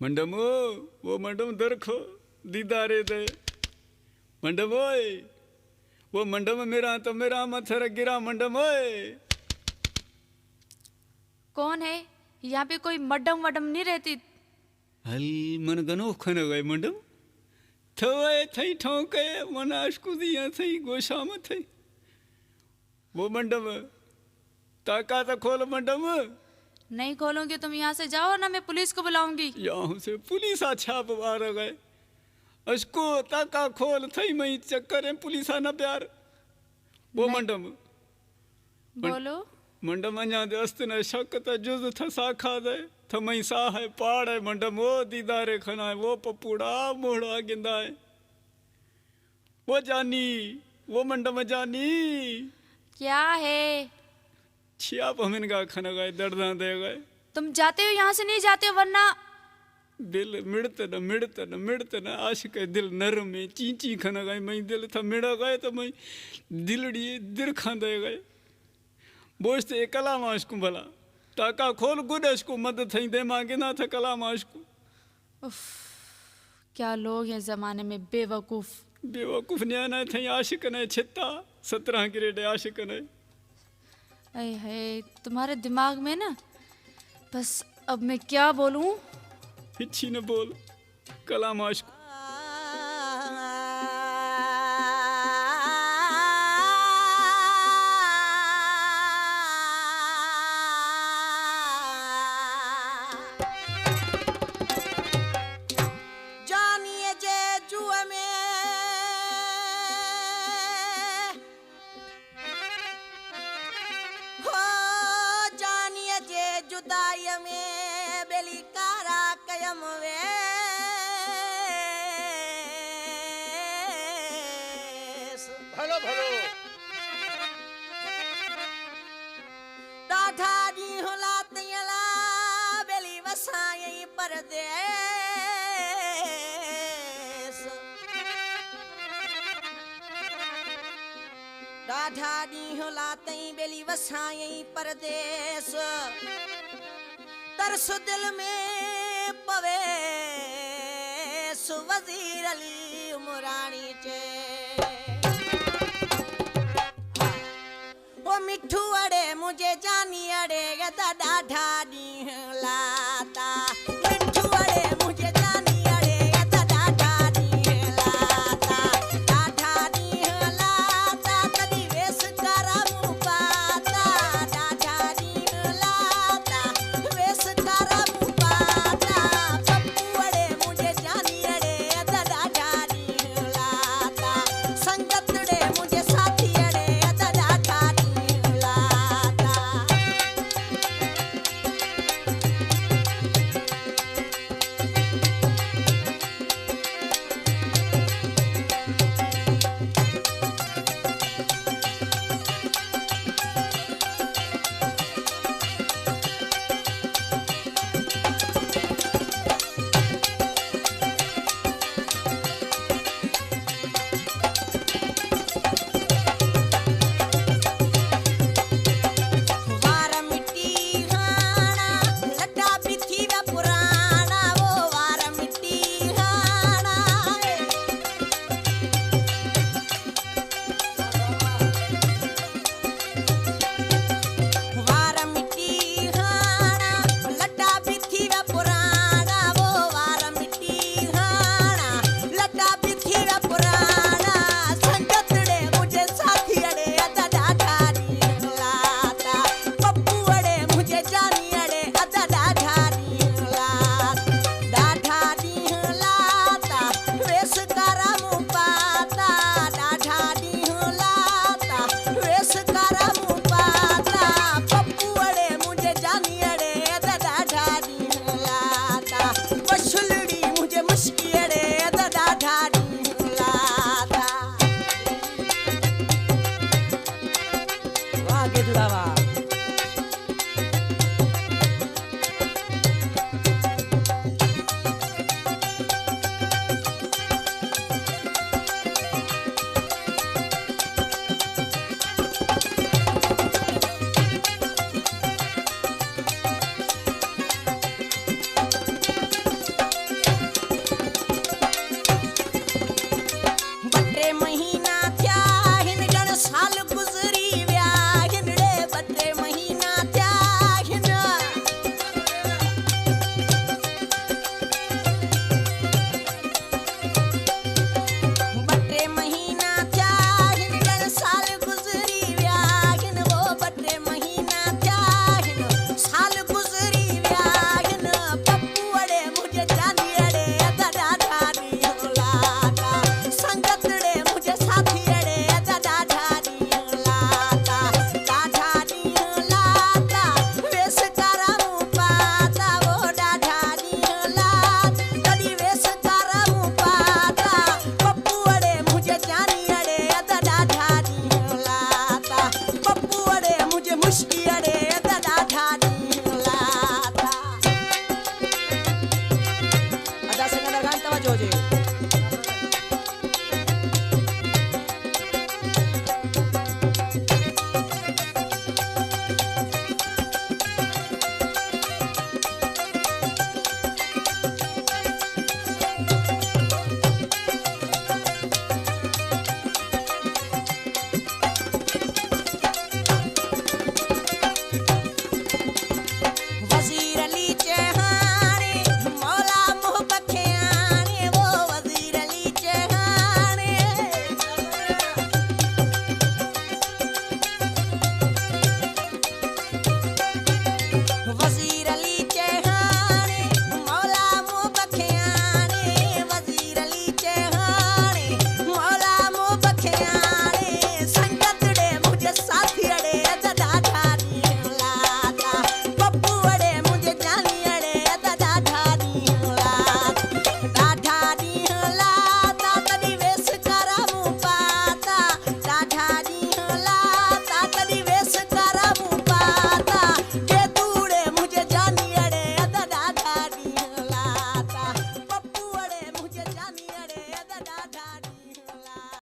मंडम वो मंडम दरखो दीदारे दे मंडम ओए वो मंडम मेरा तो मेरा मत्थर गिरा मंडम ओए। कौन है? यहाँ पे कोई मड्डम वडम नहीं रहती। हल मन गनो खन गए मंडम थवे थई ठोके मन अशकु दिया थई गोशाम थई वो मंडम ताका तो खोल मंडम। नहीं खोलोगे तुम यहाँ से जाओ ना, मैं पुलिस को बुलाऊंगी। यहाँ से पुलिस छाप मार गए अशको ताका खोल थई मई चक्कर है पुलिस ना प्यार वो मंडम बोलो। मंडम अञा दस्त न शक त जुज थसा खा दे थमई सा है पाड़ है मंडम वो दीदारे खना है वो पपूड़ा मोड़ा गिंदा है वो जानी वो मंडम जानी क्या है? छिया पमिन का खन गए दर्दा दे गए। तुम जाते हो यहाँ से, नहीं जाते हो वरना। दिल मिड़त न आशिक दिल नरम में चींची खन गए मई दिल था मिड़ा गए तो मई दिलड़ी दिल खांदे गए बोझते कला माशकू भला ताका खोल गुडश को मद थई दे मांगे ना था कला माशकू। क्या लोग हैं जमाने में बेवकूफ। बेवकूफ न्याना थई आशिक ने छिता 17 ग्रेड आशिक ने। अरे है तुम्हारे दिमाग में ना, बस अब मैं क्या बोलूं। हिच्छी न बोल कला माशकू। ॾाढा ॾींहं लातई बेली वसायई परदेस तरस दिल में पवे वज़ीर अली उमराणी चे वो मिठू अड़े मुझे जानी अड़े गदा ॾाढा ॾींहं लाता मिठू अड़े मुझे जानी अड़े गदा ॾाढा ॾींहं लाता ॾाढा ॾींहं लाता कदी वेस करम पाता ॾाढा ॾींहं लाता वेस करम पाता पप्पू अड़े मुझे जानी अड़े गदा ॾाढा ॾींहं लाता संगत अड़े मुझे साथी अड़े गदा ॾाढा ॾींहं लाता। मुझे जानी अड़े दादा ढानी लाता संगत रे मुझे साथी अड़े दादा ढानी लाता ढानी लाता वेश करामू पाता वो ढानी लाता कड़ी वेश करामू पाता पप्पू अड़े मुझे जानी अड़े दादा ढानी लाता पप्पू अड़े मुझे मुश्की अड़े दादा ढानी लाता. Ada sengaja ganti wajah je.